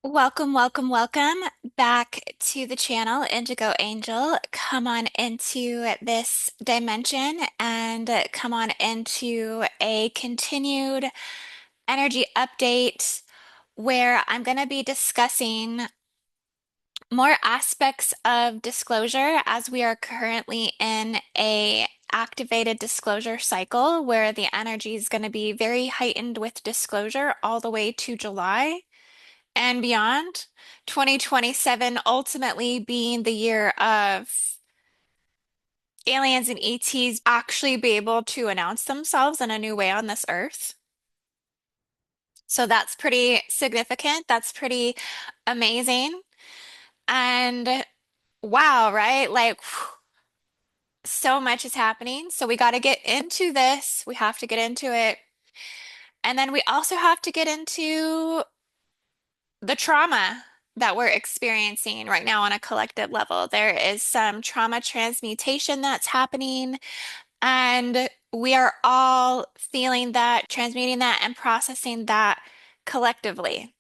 Welcome, welcome, welcome back to the channel, IndigoAngel. Come on into this dimension and come on into a continued energy update where I'm going to be discussing more aspects of disclosure as we are currently in a activated disclosure cycle where the energy is going to be very heightened with disclosure all the way to July and beyond. 2027 ultimately being the year of aliens and ETs actually be able to announce themselves in a new way on this earth. So that's pretty significant. That's pretty amazing. And wow, right? Like so much is happening. So we got to get into this. We have to get into it. And then we also have to get into the trauma that we're experiencing right now on a collective level. There is some trauma transmutation that's happening, and we are all feeling that, transmuting that, and processing that collectively.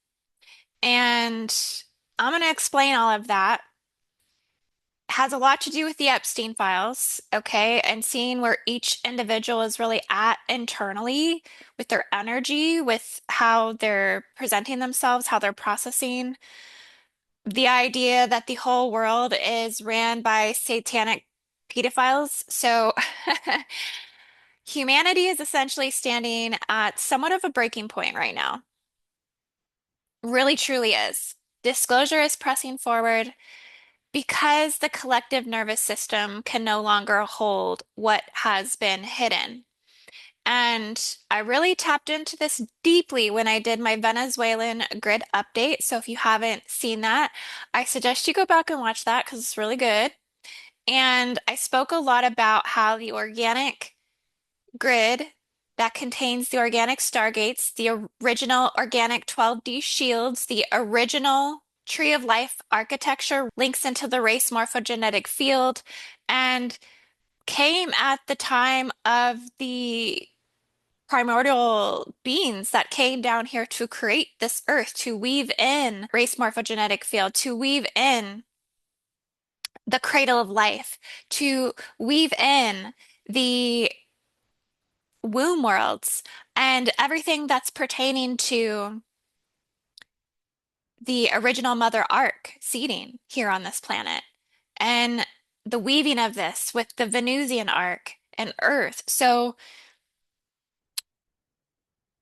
And I'm going to explain all of that. Has a lot to do with the Epstein files, okay? And seeing where each individual is really at internally with their energy, with how they're presenting themselves, how they're processing the idea that the whole world is ran by satanic pedophiles. So humanity is essentially standing at somewhat of a breaking point right now. Really, truly is. Disclosure is pressing forward because the collective nervous system can no longer hold what has been hidden. And I really tapped into this deeply when I did my Venezuelan grid update. So if you haven't seen that, I suggest you go back and watch that because it's really good. And I spoke a lot about how the organic grid that contains the organic stargates, the original organic 12D shields, the original Tree of Life architecture links into the race morphogenetic field and came at the time of the primordial beings that came down here to create this earth, to weave in race morphogenetic field, to weave in the cradle of life, to weave in the womb worlds and everything that's pertaining to the original Mother Ark seeding here on this planet. And the weaving of this with the Venusian arc and Earth. So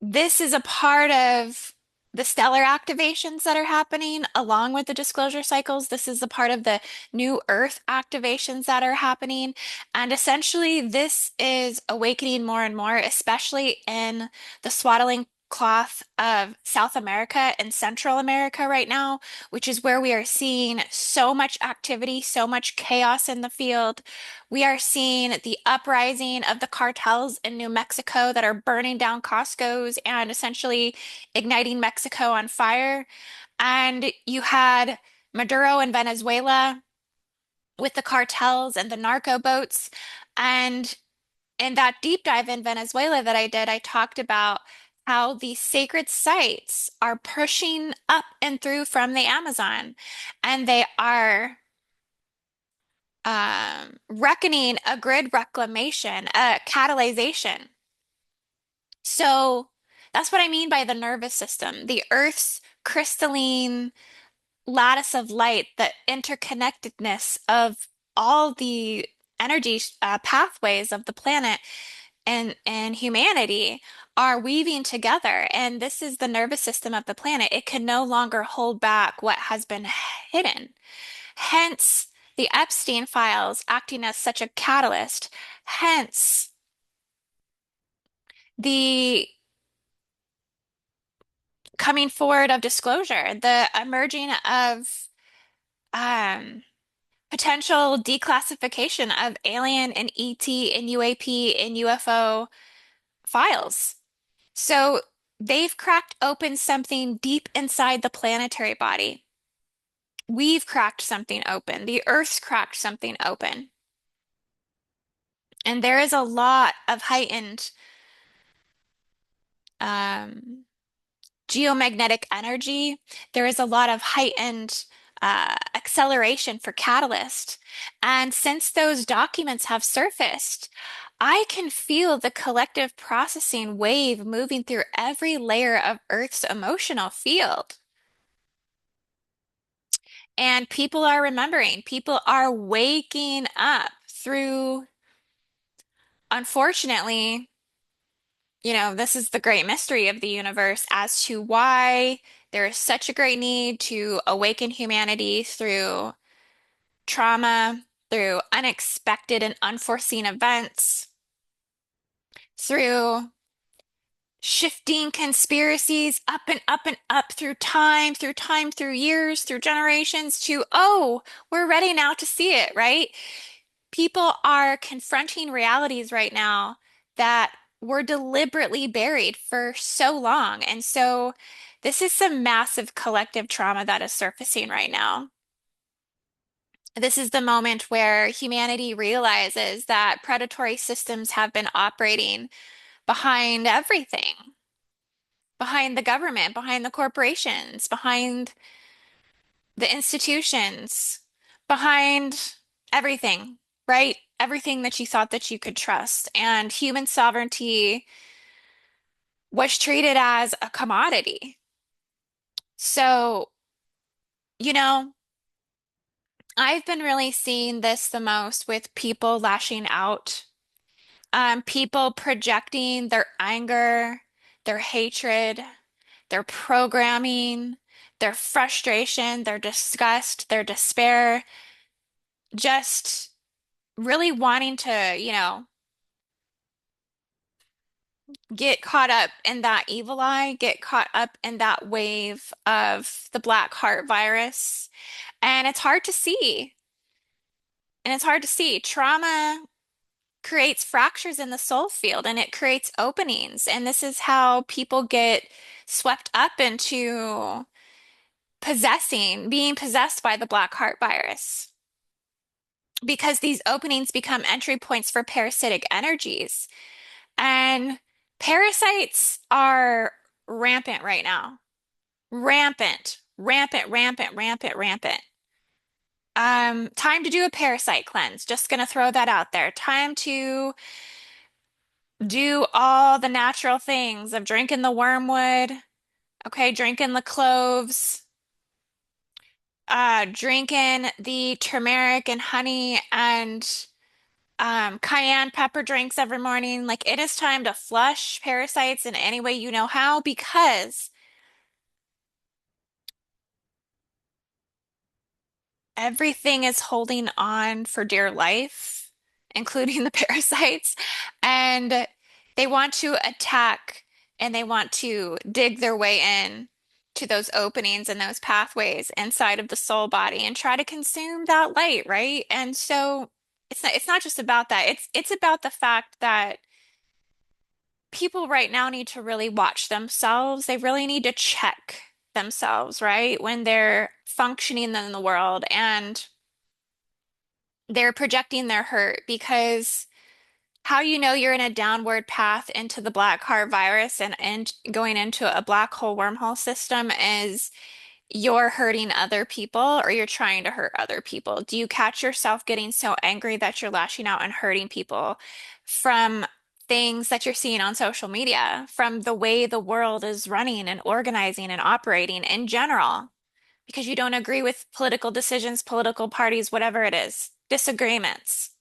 this is a part of the stellar activations that are happening along with the disclosure cycles. This is a part of the new Earth activations that are happening. And essentially, this is awakening more and more, especially in the swaddling cloth of South America and Central America right now, which is where we are seeing so much activity, so much chaos in the field. We are seeing the uprising of the cartels in New Mexico that are burning down Costco's and essentially igniting Mexico on fire. And you had Maduro in Venezuela with the cartels and the narco boats. And in that deep dive in Venezuela that I did, I talked about how these sacred sites are pushing up and through from the Amazon, and they are reckoning a grid reclamation, a catalyzation. So that's what I mean by the nervous system, the Earth's crystalline lattice of light, the interconnectedness of all the energy pathways of the planet and humanity are weaving together. And this is the nervous system of the planet. It can no longer hold back what has been hidden. Hence, the Epstein files acting as such a catalyst. Hence, the coming forward of disclosure, the emerging of um, potential declassification of alien and ET and UAP and UFO files. So they've cracked open something deep inside the planetary body. We've cracked something open. The Earth's cracked something open. And there is a lot of heightened um, geomagnetic energy. There is a lot of heightened acceleration for catalyst. And since those documents have surfaced, I can feel the collective processing wave moving through every layer of Earth's emotional field. And people are remembering, people are waking up through, unfortunately, this is the great mystery of the universe as to why there is such a great need to awaken humanity through trauma, through unexpected and unforeseen events, through shifting conspiracies up and up and up through time, through years, through generations to, oh, we're ready now to see it, right? People are confronting realities right now that were deliberately buried for so long. And so this is some massive collective trauma that is surfacing right now. This is the moment where humanity realizes that predatory systems have been operating behind everything, behind the government, behind the corporations, behind the institutions, behind everything, right? Everything that you thought that you could trust. And human sovereignty was treated as a commodity. So, you know, I've been really seeing this the most with people lashing out, people projecting their anger, their hatred, their programming, their frustration, their disgust, their despair, just really wanting to, get caught up in that evil eye, get caught up in that wave of the black heart virus. And it's hard to see. And it's hard to see. Trauma creates fractures in the soul field and it creates openings. And this is how people get swept up into being possessed by the black heart virus. Because these openings become entry points for parasitic energies. And parasites are rampant right now. Rampant, rampant, rampant, rampant, rampant. Time to do a parasite cleanse. Just gonna throw that out there. Time to do all the natural things of drinking the wormwood, okay, drinking the cloves, drinking the turmeric and honey and cayenne pepper drinks every morning. Like it is time to flush parasites in any way you know how because everything is holding on for dear life, including the parasites, and they want to attack and they want to dig their way in to those openings and those pathways inside of the soul body and try to consume that light, right? And so it's not just about that. It's about the fact that people right now need to really watch themselves. They really need to check themselves, right? When they're functioning in the world and they're projecting their hurt because how you know you're in a downward path into the black heart virus and going into a black hole wormhole system is you're hurting other people or you're trying to hurt other people. Do you catch yourself getting so angry that you're lashing out and hurting people from things that you're seeing on social media, from the way the world is running and organizing and operating in general? Because you don't agree with political decisions, political parties, whatever it is, disagreements.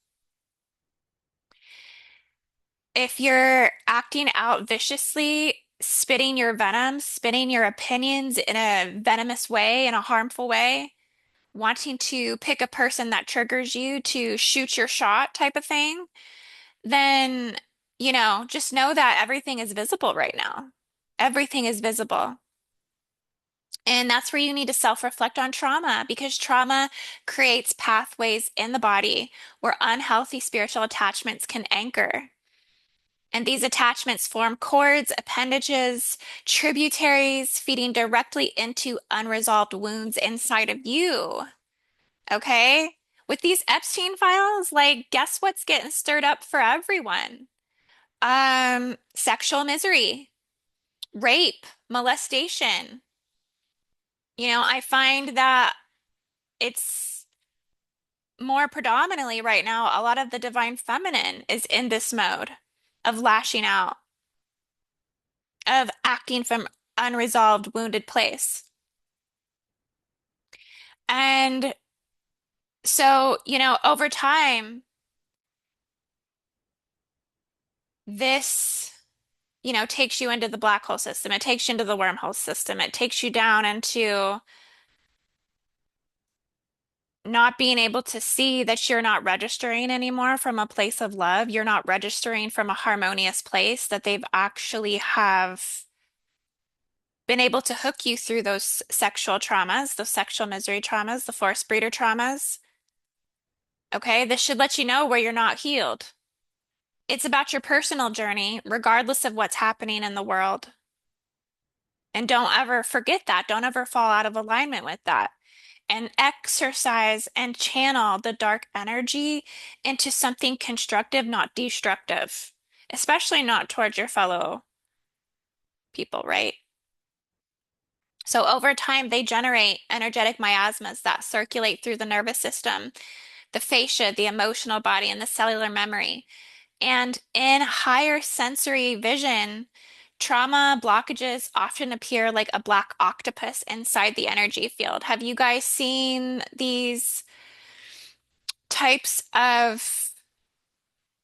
If you're acting out viciously, spitting your venom, spitting your opinions in a venomous way, in a harmful way, wanting to pick a person that triggers you to shoot your shot type of thing, then, just know that everything is visible right now. Everything is visible. And that's where you need to self-reflect on trauma because trauma creates pathways in the body where unhealthy spiritual attachments can anchor. And these attachments form cords, appendages, tributaries, feeding directly into unresolved wounds inside of you. Okay? With these Epstein files, like, guess what's getting stirred up for everyone? Sexual misery, rape, molestation. I find that it's more predominantly right now, a lot of the divine feminine is in this mode of lashing out, of acting from unresolved, wounded place. And so, over time, this, takes you into the black hole system. It takes you into the wormhole system. It takes you down into not being able to see that you're not registering anymore from a place of love. You're not registering from a harmonious place, that they've actually have been able to hook you through those sexual traumas, those sexual misery traumas, the force breeder traumas. Okay, this should let you know where you're not healed. It's about your personal journey, regardless of what's happening in the world. And don't ever forget that. Don't ever fall out of alignment with that. And exercise and channel the dark energy into something constructive, not destructive, especially not towards your fellow people, right? So over time, they generate energetic miasmas that circulate through the nervous system, the fascia, the emotional body, and the cellular memory. And in higher sensory vision, trauma blockages often appear like a black octopus inside the energy field. Have you guys seen these types of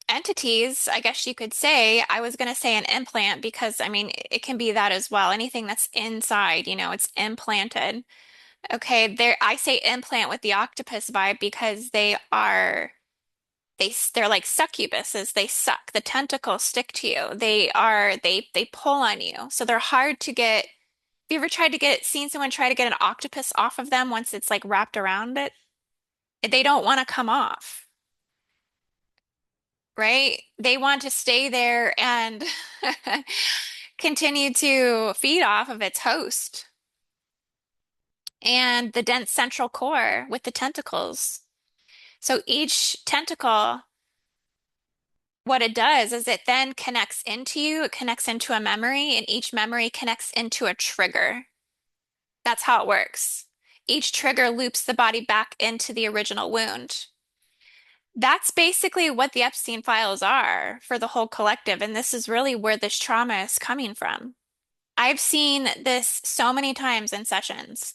entities? I guess you could say, I was going to say an implant because I mean, it can be that as well. Anything that's inside, it's implanted. Okay, there I say implant with the octopus vibe because they're like succubuses. They suck. The tentacles stick to you. They pull on you. So they're hard to get. Have you ever seen someone try to get an octopus off of them once it's like wrapped around it? They don't want to come off, right? They want to stay there and continue to feed off of its host and the dense central core with the tentacles. So each tentacle, what it does is it then connects into you, it connects into a memory, and each memory connects into a trigger. That's how it works. Each trigger loops the body back into the original wound. That's basically what the Epstein files are for the whole collective, and this is really where this trauma is coming from. I've seen this so many times in sessions.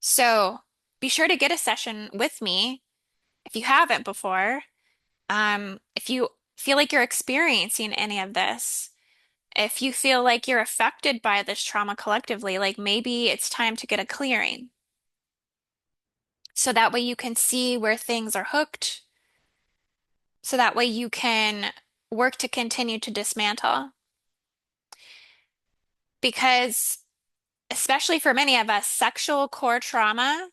So be sure to get a session with me if you haven't before. If you feel like you're experiencing any of this, if you feel like you're affected by this trauma collectively, like maybe it's time to get a clearing. So that way you can see where things are hooked. So that way you can work to continue to dismantle. Because, especially for many of us, sexual core trauma,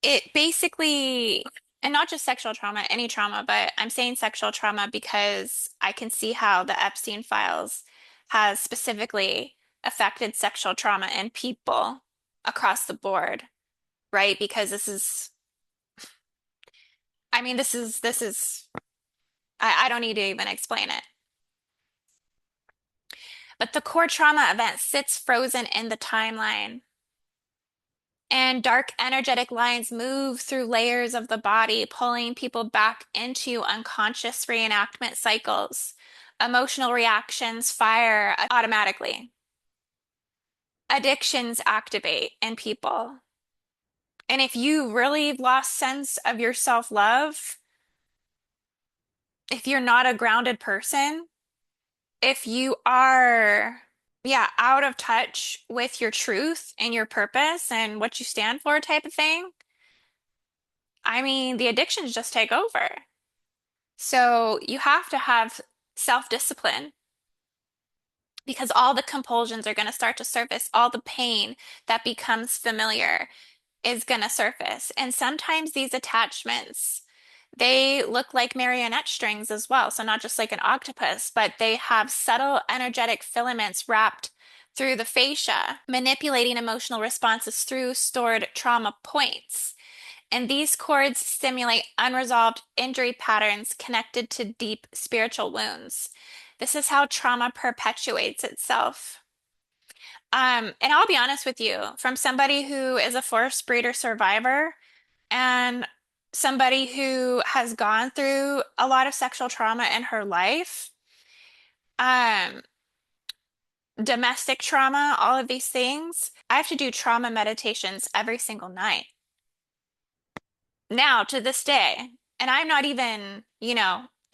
it basically, and not just sexual trauma, any trauma, but I'm saying sexual trauma because I can see how the Epstein files has specifically affected sexual trauma in people across the board, right? Because I mean, I don't need to even explain it. But the core trauma event sits frozen in the timeline. And dark energetic lines move through layers of the body, pulling people back into unconscious reenactment cycles. Emotional reactions fire automatically. Addictions activate in people. And if you really lost sense of your self-love, if you're not a grounded person, if you are, yeah, out of touch with your truth and your purpose and what you stand for type of thing, I mean, the addictions just take over. So you have to have self-discipline because all the compulsions are going to start to surface. All the pain that becomes familiar is going to surface. And sometimes these attachments, they look like marionette strings as well. So not just like an octopus, but they have subtle energetic filaments wrapped through the fascia, manipulating emotional responses through stored trauma points. And these cords stimulate unresolved injury patterns connected to deep spiritual wounds. This is how trauma perpetuates itself. And I'll be honest with you, from somebody who is a forced breeder survivor and somebody who has gone through a lot of sexual trauma in her life, um, domestic trauma, all of these things, I have to do trauma meditations every single night. Now, to this day, and I'm not even,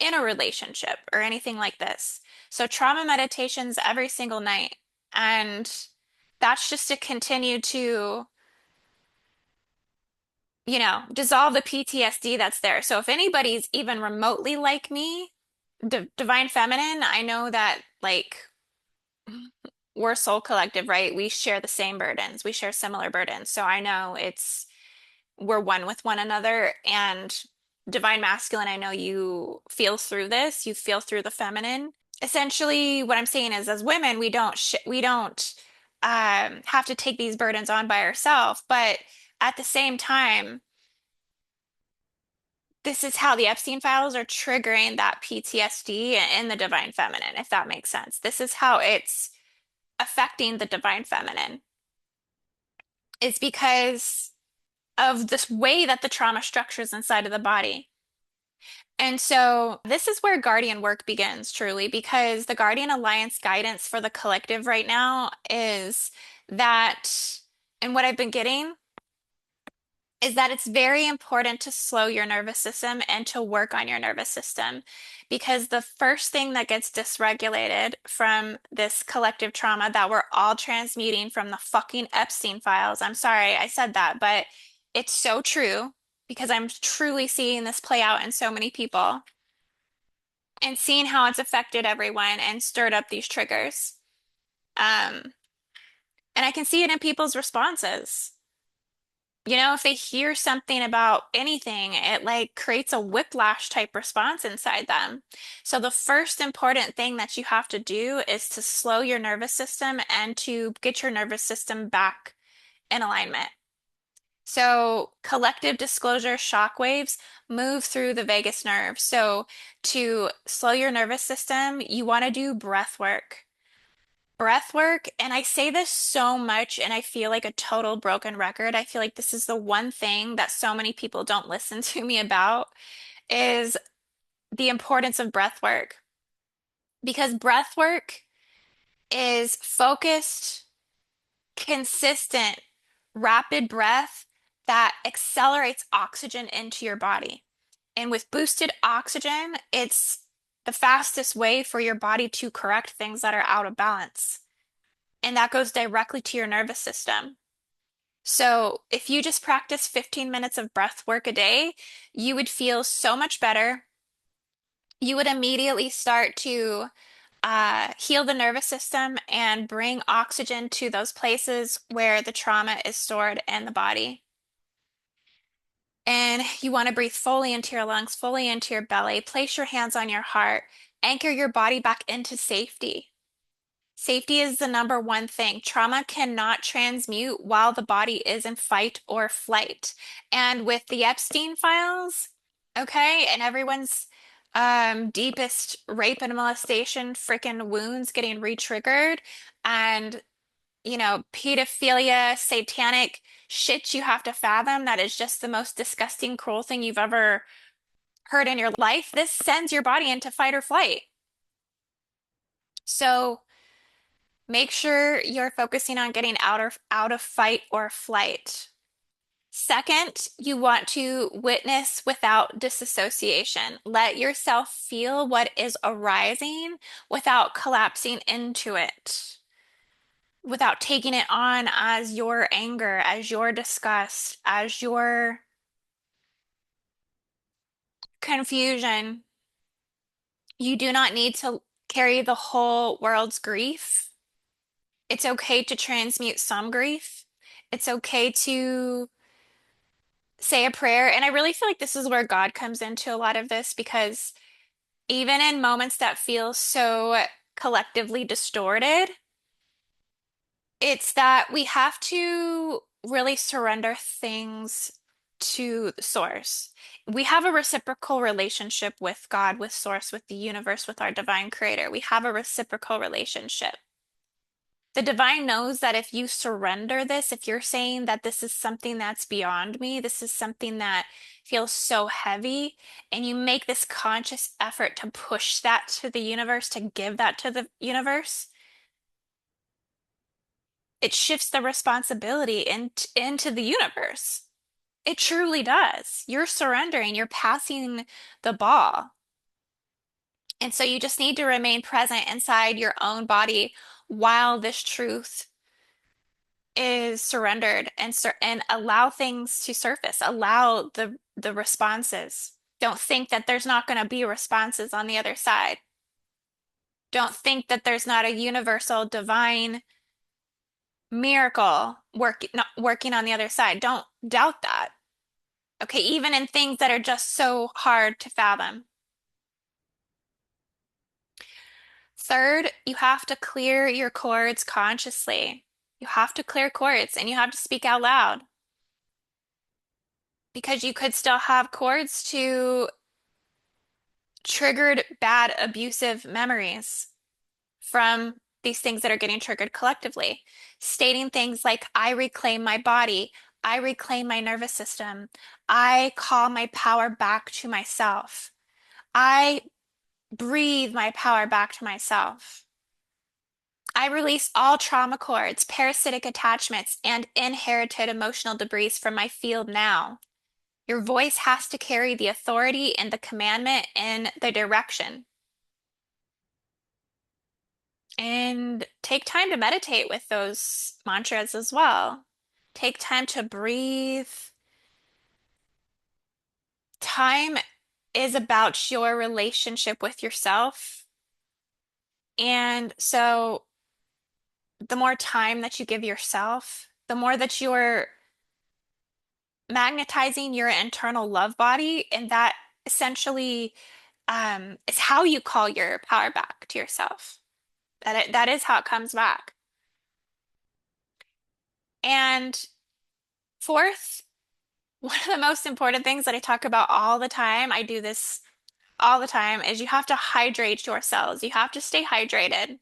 in a relationship or anything like this. So, trauma meditations every single night. And that's just to continue to, dissolve the PTSD that's there. So, if anybody's even remotely like me, Divine Feminine, I know that, like, we're soul collective, right? We share the same burdens, we share similar burdens. So, I know we're one with one another. And divine masculine, I know you feel through this, you feel through the feminine. Essentially, what I'm saying is, as women, we don't have to take these burdens on by ourselves, but at the same time, this is how the Epstein files are triggering that PTSD in the divine feminine, if that makes sense. This is how it's affecting the divine feminine. It's because of this way that the trauma structures inside of the body. And so this is where guardian work begins, truly, because the Guardian Alliance guidance for the collective right now is that, and what I've been getting is that it's very important to slow your nervous system and to work on your nervous system. Because the first thing that gets dysregulated from this collective trauma that we're all transmuting from the fucking Epstein files, I'm sorry I said that, but it's so true because I'm truly seeing this play out in so many people and seeing how it's affected everyone and stirred up these triggers. Um, and I can see it in people's responses. If they hear something about anything, it like creates a whiplash type response inside them. So the first important thing that you have to do is to slow your nervous system and to get your nervous system back in alignment. So collective disclosure shockwaves move through the vagus nerve. So to slow your nervous system, you want to do breath work. Breath work, and I say this so much, and I feel like a total broken record. I feel like this is the one thing that so many people don't listen to me about is the importance of breath work. Because breath work is focused, consistent, rapid breath that accelerates oxygen into your body. And with boosted oxygen, it's the fastest way for your body to correct things that are out of balance. And that goes directly to your nervous system. So if you just practice 15 minutes of breath work a day, you would feel so much better. You would immediately start to heal the nervous system and bring oxygen to those places where the trauma is stored in the body. And you want to breathe fully into your lungs, fully into your belly. Place your hands on your heart. Anchor your body back into safety. Safety is the number one thing. Trauma cannot transmute while the body is in fight or flight. And with the Epstein files, okay, and everyone's deepest rape and molestation freaking wounds getting re-triggered, and pedophilia, satanic shit you have to fathom that is just the most disgusting, cruel thing you've ever heard in your life. This sends your body into fight or flight. So make sure you're focusing on getting out of fight or flight. Second, you want to witness without disassociation. Let yourself feel what is arising without collapsing into it, without taking it on as your anger, as your disgust, as your confusion. You do not need to carry the whole world's grief. It's okay to transmute some grief. It's okay to say a prayer. And I really feel like this is where God comes into a lot of this because even in moments that feel so collectively distorted, it's that we have to really surrender things to the source. We have a reciprocal relationship with God, with source, with the universe, with our divine creator. We have a reciprocal relationship. The divine knows that if you surrender this, if you're saying that this is something that's beyond me, this is something that feels so heavy, and you make this conscious effort to push that to the universe, to give that to the universe, it shifts the responsibility into the universe. It truly does. You're surrendering, you're passing the ball. And so you just need to remain present inside your own body while this truth is surrendered and allow things to surface, allow the responses. Don't think that there's not going to be responses on the other side. Don't think that there's not a universal divine miracle not working on the other side. Don't doubt that. Okay, even in things that are just so hard to fathom. Third, you have to clear your cords consciously. You have to clear cords and you have to speak out loud because you could still have cords to triggered bad abusive memories from these things that are getting triggered collectively. Stating things like, I reclaim my body, I reclaim my nervous system, I call my power back to myself, I breathe my power back to myself. I release all trauma cords, parasitic attachments, and inherited emotional debris from my field now. Your voice has to carry the authority and the commandment and the direction. And take time to meditate with those mantras as well. Take time to breathe. Time is about your relationship with yourself. And so the more time that you give yourself, the more that you're magnetizing your internal love body, and that essentially is how you call your power back to yourself. That is how it comes back. And fourth, one of the most important things that I talk about all the time, I do this all the time, is you have to hydrate your cells. You have to stay hydrated.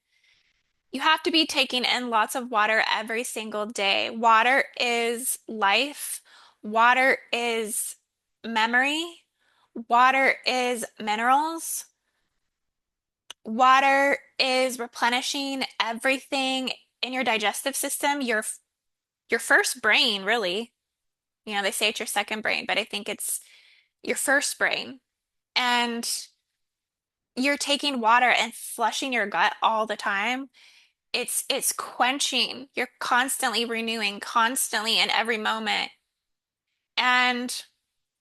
You have to be taking in lots of water every single day. Water is life. Water is memory. Water is minerals. Water is replenishing everything in your digestive system, your first brain, really. You know, they say it's your second brain, but I think it's your first brain. And you're taking water and flushing your gut all the time. It's quenching. You're constantly renewing, constantly in every moment. And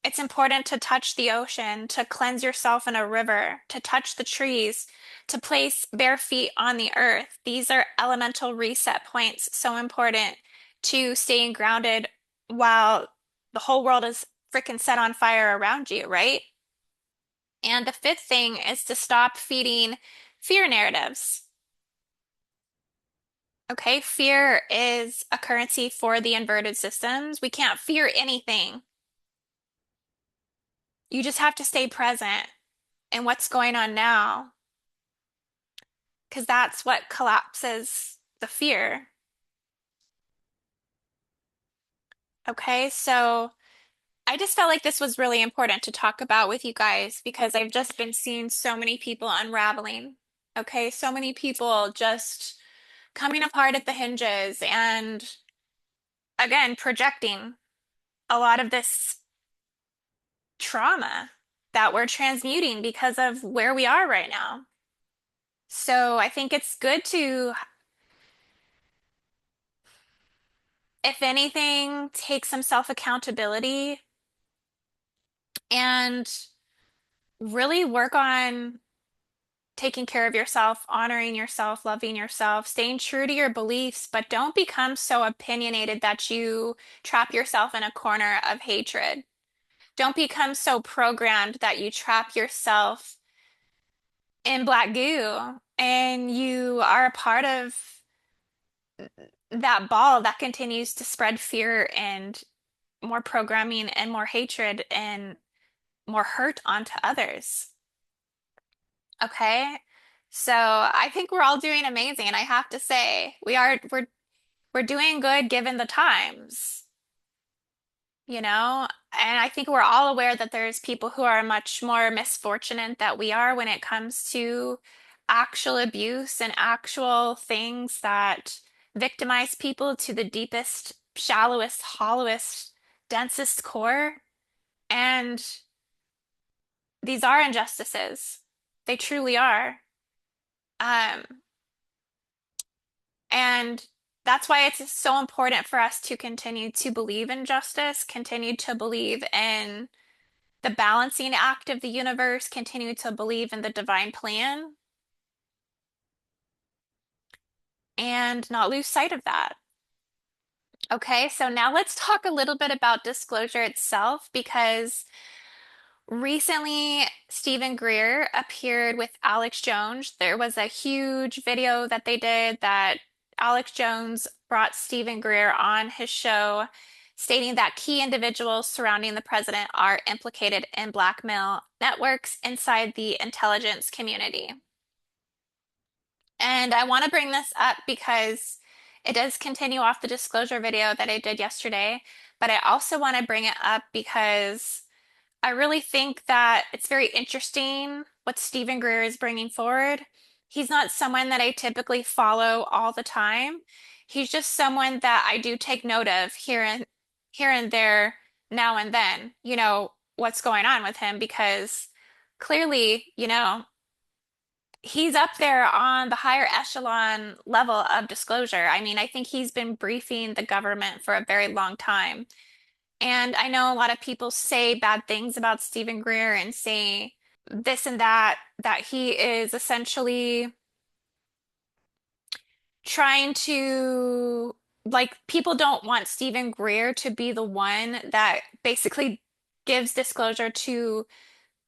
it's important to touch the ocean, to cleanse yourself in a river, to touch the trees, to place bare feet on the earth. These are elemental reset points, so important to staying grounded while the whole world is freaking set on fire around you, right? And the fifth thing is to stop feeding fear narratives. Okay, fear is a currency for the inverted systems. We can't fear anything. You just have to stay present in what's going on now, because that's what collapses the fear. Okay, so I just felt like this was really important to talk about with you guys because I've just been seeing so many people unraveling. Okay, so many people just coming apart at the hinges and again, projecting a lot of this trauma that we're transmuting because of where we are right now. So I think it's good to, if anything, take some self-accountability and really work on taking care of yourself, honoring yourself, loving yourself, staying true to your beliefs, but don't become so opinionated that you trap yourself in a corner of hatred. Don't become so programmed that you trap yourself in black goo and you are a part of that ball that continues to spread fear and more programming and more hatred and more hurt onto others. Okay. So I think we're all doing amazing. I have to say, we're doing good given the times, you know? And I think we're all aware that there's people who are much more misfortunate than we are when it comes to actual abuse and actual things that victimize people to the deepest, shallowest, hollowest, densest core. And these are injustices. They truly are. Um, and that's why it's so important for us to continue to believe in justice, continue to believe in the balancing act of the universe, continue to believe in the divine plan, and not lose sight of that. Okay, so now let's talk a little bit about disclosure itself because recently, Stephen Greer appeared with Alex Jones. There was a huge video that they did that Alex Jones brought Stephen Greer on his show, stating that key individuals surrounding the president are implicated in blackmail networks inside the intelligence community. And I want to bring this up because it does continue off the disclosure video that I did yesterday, but I also want to bring it up because I really think that it's very interesting what Stephen Greer is bringing forward. He's not someone that I typically follow all the time. He's just someone that I do take note of here and there, now and then, what's going on with him because clearly, he's up there on the higher echelon level of disclosure. I mean, I think he's been briefing the government for a very long time. And I know a lot of people say bad things about Stephen Greer and say this and that he is essentially trying to, like, people don't want Stephen Greer to be the one that basically gives disclosure to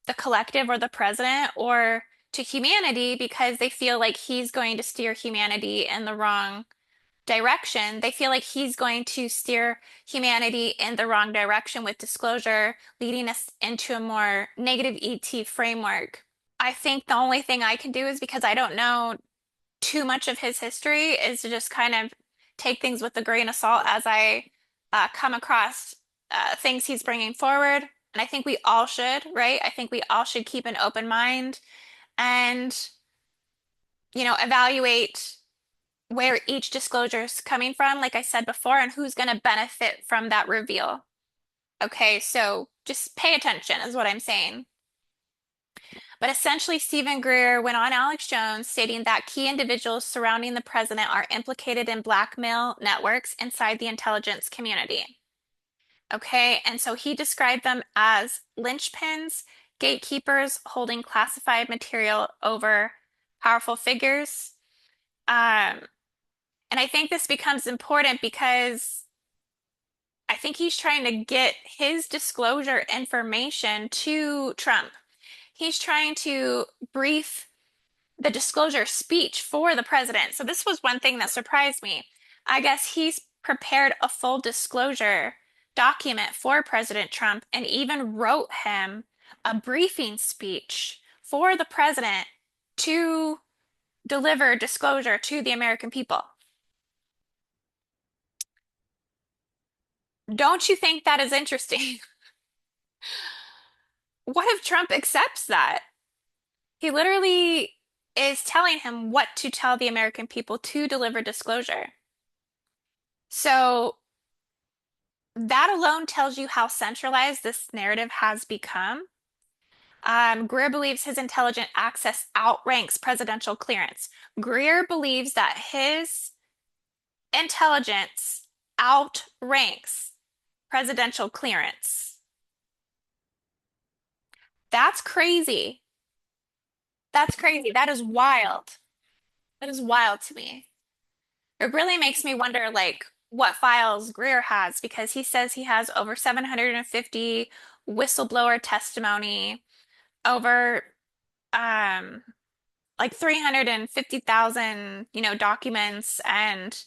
the collective or the president or to humanity because they feel like he's going to steer humanity in the wrong direction. They feel like he's going to steer humanity in the wrong direction with disclosure, leading us into a more negative ET framework. I think the only thing I can do is because I don't know too much of his history is to just kind of take things with a grain of salt as I come across things he's bringing forward. And I think we all should, right? I think we all should keep an open mind and, evaluate where each disclosure is coming from, like I said before, and who's going to benefit from that reveal. Okay, so just pay attention, is what I'm saying. But essentially, Stephen Greer went on Alex Jones, stating that key individuals surrounding the president are implicated in blackmail networks inside the intelligence community. Okay, and so he described them as linchpins, gatekeepers holding classified material over powerful figures. Um, and I think this becomes important because I think he's trying to get his disclosure information to Trump. He's trying to brief the disclosure speech for the president. So this was one thing that surprised me. I guess he's prepared a full disclosure document for President Trump and even wrote him a briefing speech for the president to deliver disclosure to the American people. Don't you think that is interesting? What if Trump accepts that? He literally is telling him what to tell the American people to deliver disclosure. So that alone tells you how centralized this narrative has become. Greer believes his intelligent access outranks presidential clearance. Greer believes that his intelligence outranks presidential clearance. That's crazy. That's crazy. That is wild. That is wild to me. It really makes me wonder, like, what files Greer has because he says he has over 750 whistleblower testimony, over um like 350,000, documents and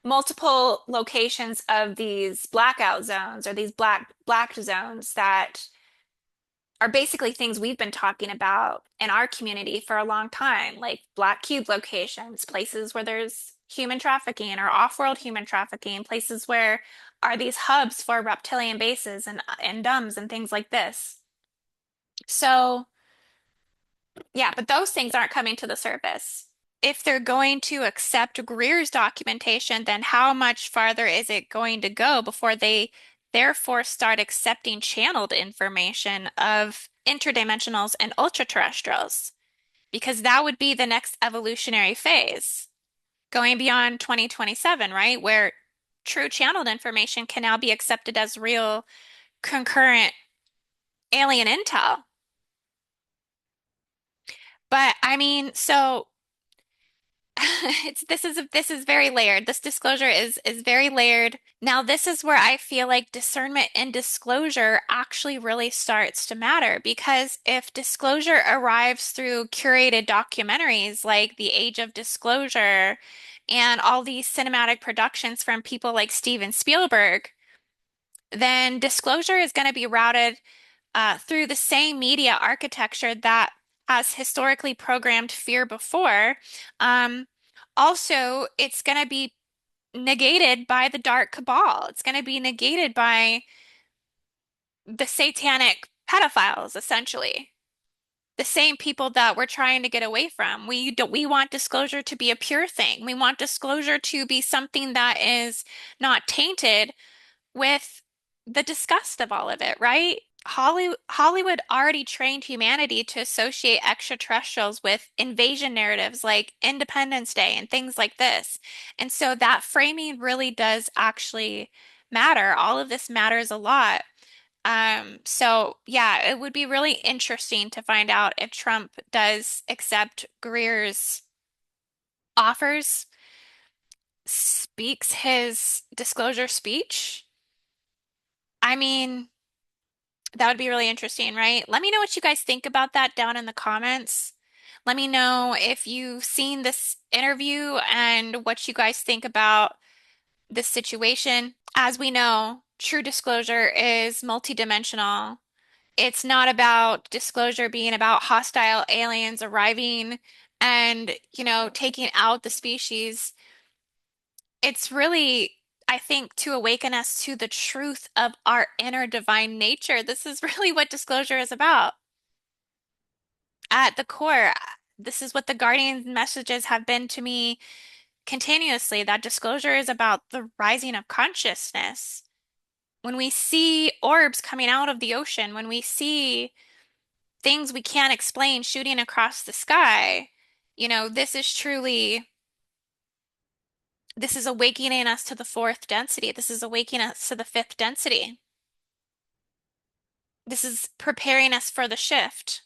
multiple locations of these blackout zones or these black zones that are basically things we've been talking about in our community for a long time, like black cube locations, places where there's human trafficking or off-world human trafficking, places where are these hubs for reptilian bases and DUMBs and things like this. So, yeah, but those things aren't coming to the surface. If they're going to accept Greer's documentation, then how much farther is it going to go before they therefore start accepting channeled information of interdimensionals and ultra-terrestrials? Because that would be the next evolutionary phase, going beyond 2027, right? Where true channeled information can now be accepted as real concurrent alien intel. But I mean, so this is very layered. This disclosure is very layered. Now, this is where I feel like discernment and disclosure actually really starts to matter because if disclosure arrives through curated documentaries like The Age of Disclosure and all these cinematic productions from people like Steven Spielberg, then disclosure is going to be routed through the same media architecture that has historically programmed fear before. Um, Also, it's going to be negated by the dark cabal. It's going to be negated by the satanic pedophiles, essentially. The same people that we're trying to get away from. We want disclosure to be a pure thing. We want disclosure to be something that is not tainted with the disgust of all of it, right? Hollywood already trained humanity to associate extraterrestrials with invasion narratives like Independence Day and things like this. And so that framing really does actually matter. All of this matters a lot. So yeah, it would be really interesting to find out if Trump does accept Greer's offers, speaks his disclosure speech. I mean, that would be really interesting, right? Let me know what you guys think about that down in the comments. Let me know if you've seen this interview and what you guys think about this situation. As we know, true disclosure is multidimensional. It's not about disclosure being about hostile aliens arriving and, taking out the species. It's really, I think, to awaken us to the truth of our inner divine nature. This is really what disclosure is about. At the core, this is what the Guardian messages have been to me continuously, that disclosure is about the rising of consciousness. When we see orbs coming out of the ocean, when we see things we can't explain shooting across the sky, this is truly, this is awakening us to the fourth density. This is awakening us to the fifth density. This is preparing us for the shift.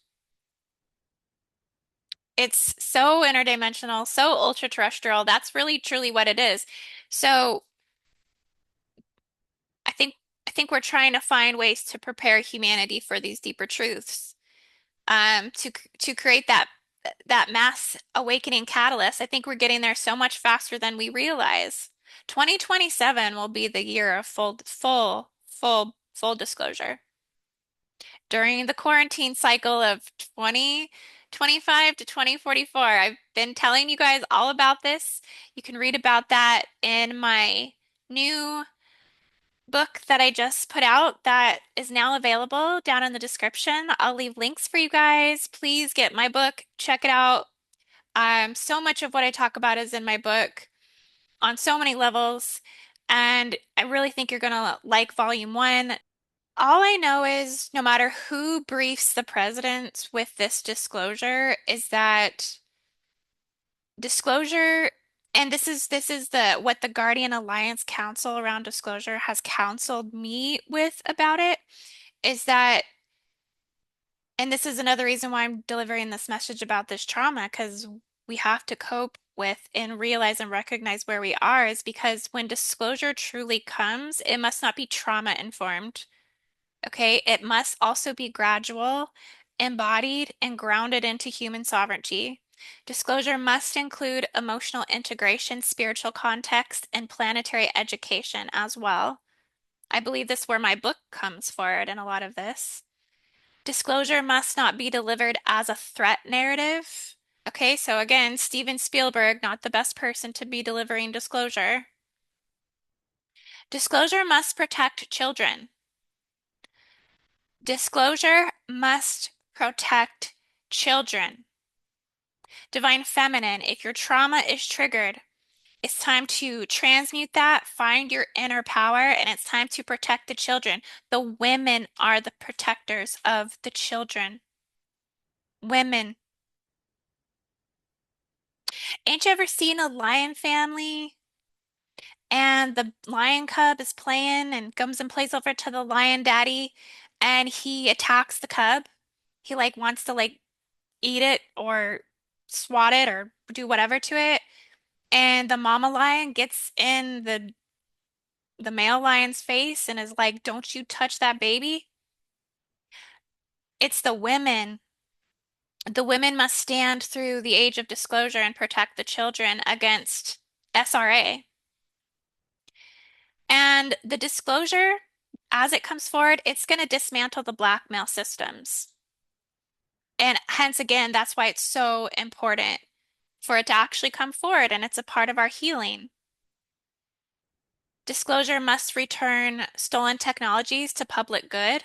It's so interdimensional, so ultra terrestrial. That's really truly what it is. So I think I think we're trying to find ways to prepare humanity for these deeper truths. To create that mass awakening catalyst. I think we're getting there so much faster than we realize. 2027 will be the year of full disclosure. During the quarantine cycle of 2025 to 2044. I've been telling you guys all about this. You can read about that in my new book that I just put out that is now available down in the description. I'll leave links for you guys. Please get my book, check it out. So much of what I talk about is in my book on so many levels, and I really think you're gonna like volume one. All I know is no matter who briefs the president with this disclosure, is that disclosure, and this is the what the Guardian Alliance Council around disclosure has counseled me with about it, is that, and this is another reason why I'm delivering this message about this trauma, because we have to cope with and realize and recognize where we are, is because when disclosure truly comes, it must not be trauma informed. Okay, it must also be gradual, embodied, and grounded into human sovereignty. Disclosure must include emotional integration, spiritual context, and planetary education as well. I believe this is where my book comes forward in a lot of this. Disclosure must not be delivered as a threat narrative. Okay, so again, Steven Spielberg, not the best person to be delivering disclosure. Disclosure must protect children. Disclosure must protect children. Divine Feminine, if your trauma is triggered, it's time to transmute that, find your inner power, and it's time to protect the children. The women are the protectors of the children. Women. Ain't you ever seen a lion family? And the lion cub is playing and comes and plays over to the lion daddy, and he attacks the cub. He like wants to like eat it or swat it or do whatever to it. And the mama lion gets in the male lion's face and is like, "Don't you touch that baby." It's the women. The women must stand through the age of disclosure and protect the children against SRA. And the disclosure, as it comes forward, it's going to dismantle the blackmail systems. And hence, again, that's why it's so important for it to actually come forward, and it's a part of our healing. Disclosure must return stolen technologies to public good.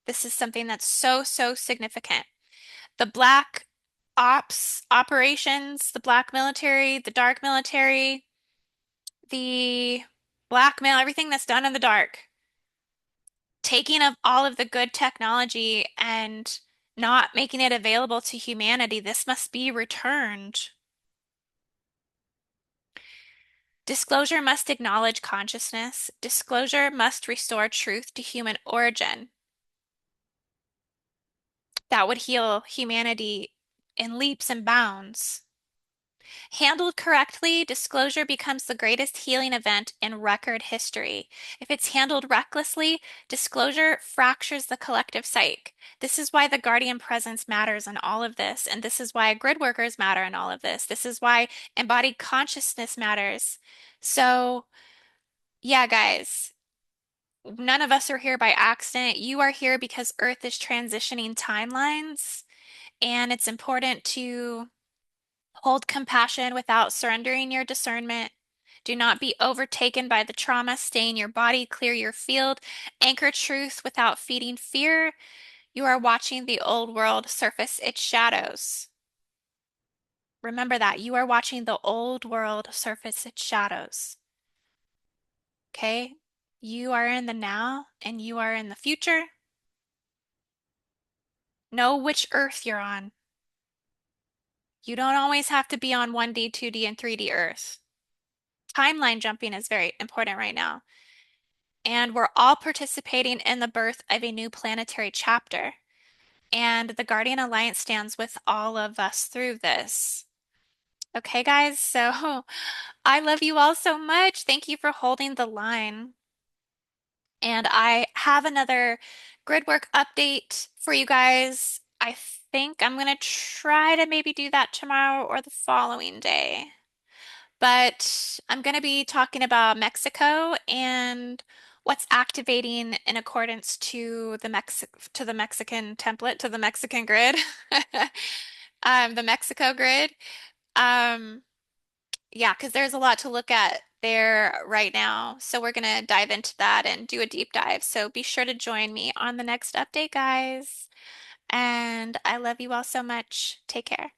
This is something that's so, so significant. The black ops operations, the black military, the dark military, the blackmail, everything that's done in the dark, taking of all of the good technology and not making it available to humanity, this must be returned. Disclosure must acknowledge consciousness. Disclosure must restore truth to human origin. That would heal humanity in leaps and bounds. Handled correctly, disclosure becomes the greatest healing event in record history. If it's handled recklessly, disclosure fractures the collective psyche. This is why the guardian presence matters in all of this, and this is why grid workers matter in all of this. This is why embodied consciousness matters. So, yeah, guys, none of us are here by accident. You are here because Earth is transitioning timelines, and it's important to hold compassion without surrendering your discernment. Do not be overtaken by the trauma. Stay in your body, clear your field, anchor truth without feeding fear. You are watching the old world surface its shadows. Remember that. You are watching the old world surface its shadows. Okay? You are in the now and you are in the future. Know which earth you're on. You don't always have to be on 1D, 2D, and 3D Earth. Timeline jumping is very important right now. And we're all participating in the birth of a new planetary chapter. And the Guardian Alliance stands with all of us through this. Okay, guys, so I love you all so much. Thank you for holding the line. And I have another Gridwork update for you guys. I think I'm going to try to maybe do that tomorrow or the following day. But I'm going to be talking about Mexico and what's activating in accordance to the Mexican template, to the Mexican grid, the Mexico grid. Um, yeah, because there's a lot to look at there right now. So we're going to dive into that and do a deep dive. So be sure to join me on the next update, guys. And I love you all so much. Take care.